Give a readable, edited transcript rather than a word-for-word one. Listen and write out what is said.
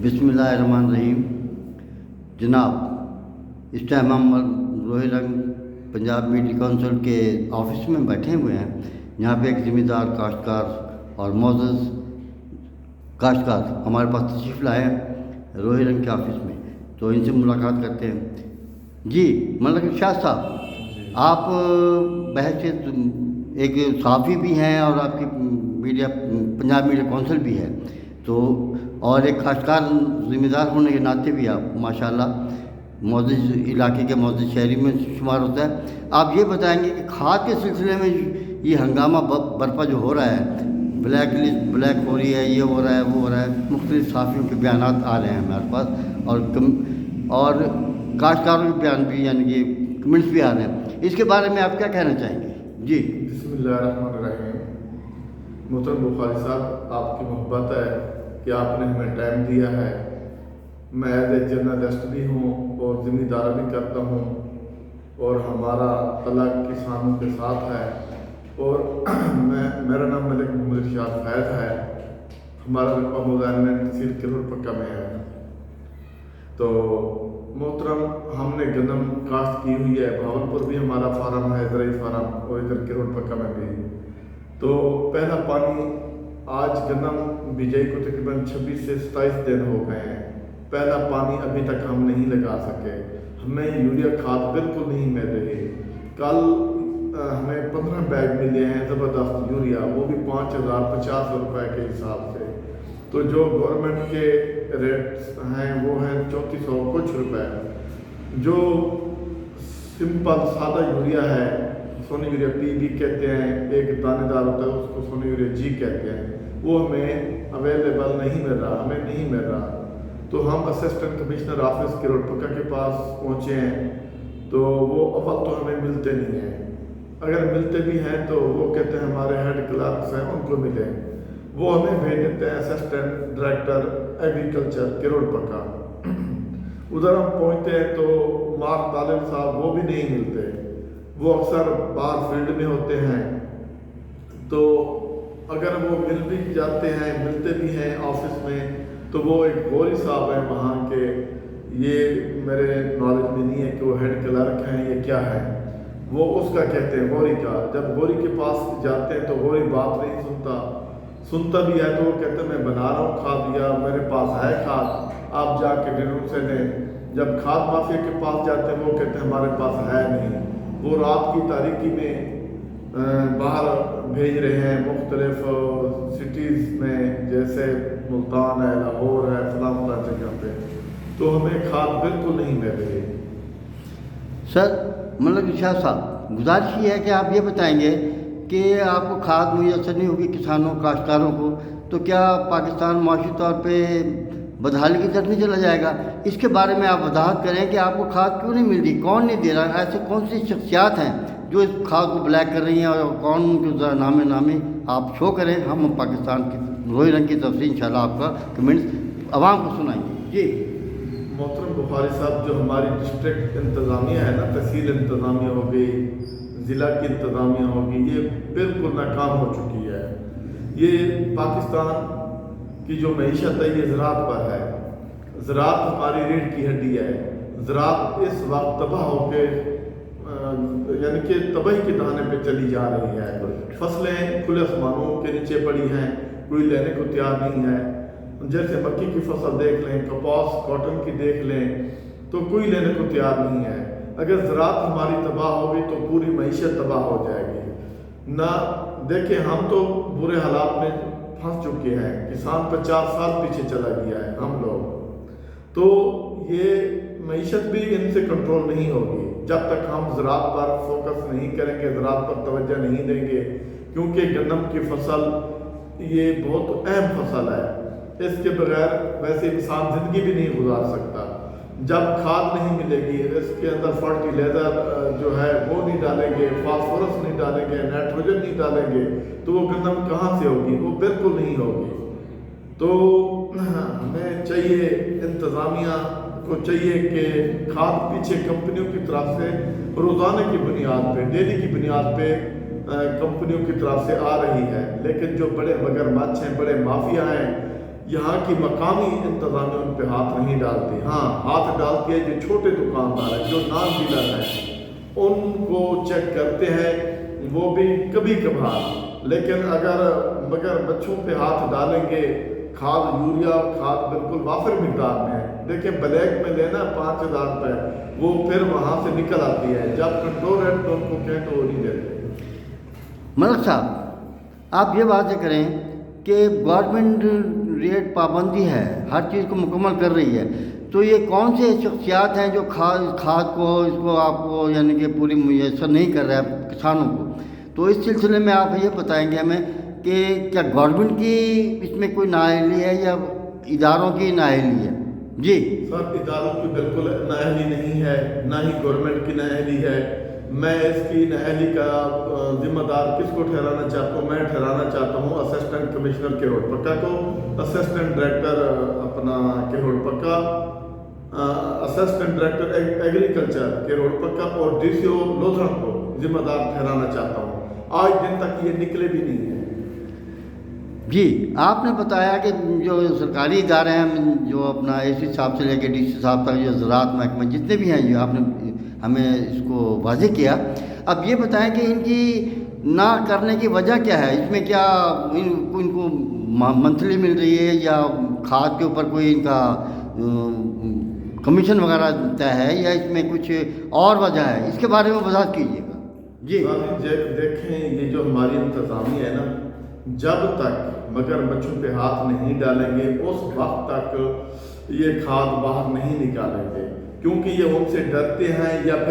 बिस्मिल्लाहिर्रहमानिर्रहीम। जनाब, इस टाइम हम रोहिरंग पंजाब मीडिया काउंसिल के ऑफिस में बैठे हुए हैं। यहाँ पे एक ज़िम्मेदार काश्तकार और मोअज़्ज़ज़ काश्तकार हमारे पास तशरीफ़ लाए हैं रोहिरंग के ऑफिस में, तो इनसे मुलाकात करते हैं। जी मलिक शाह साहब, आप बहैसियत एक सहाफ़ी भी हैं और आपकी मीडिया पंजाब मीडिया काउंसिल भी है, तो और एक काश्तकार ज़िम्मेदार होने के नाते भी आप माशाल्लाह मोअज़्ज़ज़ इलाके के मोअज़्ज़ज़ शहरी में शुमार होता है। आप ये बताएंगे कि खाद के सिलसिले में ये हंगामा बर्पा जो हो रहा है, ब्लैक लिस्ट ब्लैक हो रही है, ये हो रहा है, वो हो रहा है, मुख्तलिफ सहाफ़ियों के बयानात आ रहे हैं हमारे पास, और काश्तकारों के बयान भी यानी कि कमेंट्स भी आ रहे हैं। इसके बारे में आप क्या कहना चाहेंगे? जी बिस्मिल्लाहिर्रहमानिर्रहीम। मोहतरम बुखारी साहब, आपकी मोहब्बत है कि आपने हमें टाइम दिया है। मैं एज ए जर्नलिस्ट भी हूँ और ज़िम्मेदार भी करता हूँ, और हमारा तलक किसानों के साथ है। और मेरा नाम मलिक मोहम्मद इरशाद फैज़ है। हमारा रकबा मुज़ाहिर तहसील किरोड़ पक्का में है। तो मोहतरम, हमने गंदम काश्त की हुई है, भावलपुर भी हमारा फार्म है, ज़राई फार्म, और इधर किरोड़ पक्का में भी। तो पहला पानी आज गंदम बिजाई को तकरीबन 26 से 27 दिन हो गए हैं। पहला पानी अभी तक हम नहीं लगा सके। हमें यूरिया खाद बिल्कुल नहीं मिल रही। कल हमें 15 बैग मिले हैं ज़बरदस्त यूरिया, वो भी 5,050 रुपये के हिसाब से। तो जो गवर्नमेंट के रेट्स हैं वो हैं 3400 कुछ रुपए। जो सिंपल सादा यूरिया है, सोनी यूरिया पी भी कहते हैं, एक दानेदार होता है उसको सोनी यूरिया जी कहते हैं, वो हमें अवेलेबल नहीं मिल रहा, हमें नहीं मिल रहा। तो हम असिस्टेंट कमिश्नर ऑफिस किरोड़ पक्का के पास पहुँचे हैं, तो वो अव्वल तो हमें मिलते नहीं हैं। अगर मिलते भी हैं तो वो कहते हैं हमारे हेड क्लर्क्स हैं उनको मिले, वो हमें भेज देते हैं असिस्टेंट डायरेक्टर एग्रीकल्चर किरोड़ पक्का। उधर हम पहुँचते हैं तो मार्क तालिब साहब वो भी नहीं मिलते, वो अक्सर बाहर फील्ड में होते हैं। तो अगर वो मिल भी जाते हैं, मिलते भी हैं ऑफिस में, तो वो एक गौरी साहब हैं वहाँ के, ये मेरे नॉलेज में नहीं है कि वो हेड क्लर्क हैं या क्या है, वो उसका कहते हैं गौरी का। जब गौरी के पास जाते हैं तो गौरी बात नहीं सुनता भी है तो वो कहते हैं मैं बना रहा हूँ खाद, या मेरे पास है खाद, आप जाके डिनर से लें। जब खाद माफिया के पास जाते हैं वो कहते हैं हमारे पास है नहीं। वो रात की तारीकी में बाहर भेज रहे हैं मुख्तलिफ सिटीज़ में, जैसे मुल्तान है, लाहौर है, फलां जगह पे। तो हमें खाद बिल्कुल नहीं मिल रही। सर मलिक शाह साहब, गुजारिश ये है कि आप ये बताएंगे कि आपको खाद मुयसर नहीं होगी किसानों काश्तकारों को, तो क्या पाकिस्तान माशी तौर पे बदहाली की तरफ नहीं चला जाएगा? इसके बारे में आप वजाहत करें कि आपको खाद क्यों नहीं मिल रही, कौन नहीं दे रहा, ऐसे कौन सी शख्सियात हैं जो इस खाद को ब्लैक कर रही हैं, और कौन उनके नामे आप शो करें। हम पाकिस्तान की रोहिरंग की तरफ से इंशाल्लाह आपका कमेंट्स आवाम को सुनाएंगे। जी मोहतरम बुखारी साहब, जो हमारी डिस्ट्रिक्ट इंतज़ामिया है ना, तहसील इंतज़ामिया हो गई, ज़िला की इंतज़ामिया होगी, ये बिल्कुल नाकाम हो चुकी है। ये पाकिस्तान की जो मईशत है ये ज़राअत पर है। ज़राअत हमारी रीढ़ की हड्डी है। ज़राअत इस वक्त तबाह होकर यानी कि तबाही के दहाने पे चली जा रही है। फसलें खुले आसमानों के नीचे पड़ी हैं, कोई लेने को तैयार नहीं है। जैसे मक्की की फसल देख लें, कपास कॉटन की देख लें, तो कोई लेने को तैयार नहीं है। अगर ज़राअत हमारी तबाह होगी तो पूरी मईशत तबाह हो जाएगी ना। देखें, हम तो बुरे हालात में फंस चुके हैं, किसान 50 साल पीछे चला गया है हम लोग। तो ये मईशत भी इनसे कंट्रोल नहीं होगी जब तक हम ज़राअत पर फोकस नहीं करेंगे, ज़राअत पर तवज्जो नहीं देंगे, क्योंकि गन्नम की फसल ये बहुत अहम फसल है। इसके बगैर वैसे इंसान ज़िंदगी भी नहीं गुजार सकता। जब खाद नहीं मिलेगी, इसके अंदर फर्टिलाइज़र जो है वो नहीं डालेंगे, फास्फोरस नहीं डालेंगे, नाइट्रोजन नहीं डालेंगे, तो वो गंदम कहाँ से होगी? वो बिल्कुल नहीं होगी। तो हमें चाहिए, इंतज़ामिया को चाहिए कि खाद पीछे कंपनियों की तरफ से रोज़ाना की बुनियाद पे, डेली की बुनियाद पे कंपनियों की तरफ से आ रही है, लेकिन जो बड़े मगरमच्छ हैं, बड़े माफिया हैं, यहाँ की मकामी इंतजामिया उन पे हाथ नहीं डालती। हाँ, हाथ डालती है जो छोटे दुकानदार हैं, जो नॉन डीलर हैं, उनको चेक करते हैं, वो भी कभी कभार। लेकिन मगर बच्चों पे हाथ डालेंगे, खाद यूरिया खाद बिल्कुल वाफिर मिकदार में है। देखिए ब्लैक में लेना 5,000 रुपये, वो फिर वहाँ से निकल आती है, जब कंट्रोल रेट तो उनको कहें तो वो नहीं देते। मलिक साहब, आप ये बात करें कि गवर्नमेंट रेट पाबंदी है, हर चीज़ को मुकम्मल कर रही है, तो ये कौन से शख्सियात हैं जो खाद को इसको आपको यानी कि पूरी मुयसर नहीं कर रहा है किसानों को? तो इस सिलसिले में आप ये बताएंगे हमें कि क्या गवर्नमेंट की इसमें कोई नाअहली है या इदारों की नाअहली है? जी सर, इदारों की बिल्कुल नाअहली नहीं है, ना ही गवर्नमेंट की नाअहली है। मैं इसकी नाअहली का जिम्मेदार किसको ठहराना चाहता हूँ? मैं ठहराना चाहता हूँ असिस्टेंट कमिश्नर केरोड़ पक्का को, असिस्टेंट डायरेक्टर अपना केरोड़ पक्का, असिस्टेंट डायरेक्टर एग्रीकल्चर केरोड़ पक्का और DCO लोधरन को जिम्मेदार ठहराना चाहता हूँ। आज दिन तक ये निकले भी नहीं है। जी, आपने बताया कि जो सरकारी इदारे हैं, जो अपना AC साहब से लेकर DC साहब तक, जो ज़राअत महकमा जितने भी हैं, जो आपने हमें इसको वाज़ेह किया। अब ये बताएं कि इनकी ना करने की वजह क्या है? इसमें क्या इनको मंथली मिल रही है या खाद के ऊपर कोई इनका कमीशन वगैरह तय है या इसमें कुछ और वजह है? इसके बारे में वजाहत कीजिएगा। जी देखें, ये जो हमारी इंतज़ामिया है ना, जब तक मगर बच्चों पे हाथ नहीं डालेंगे उस वक्त तक ये खाद बाहर नहीं निकालेंगे, क्योंकि ये उनसे डरते हैं या फिर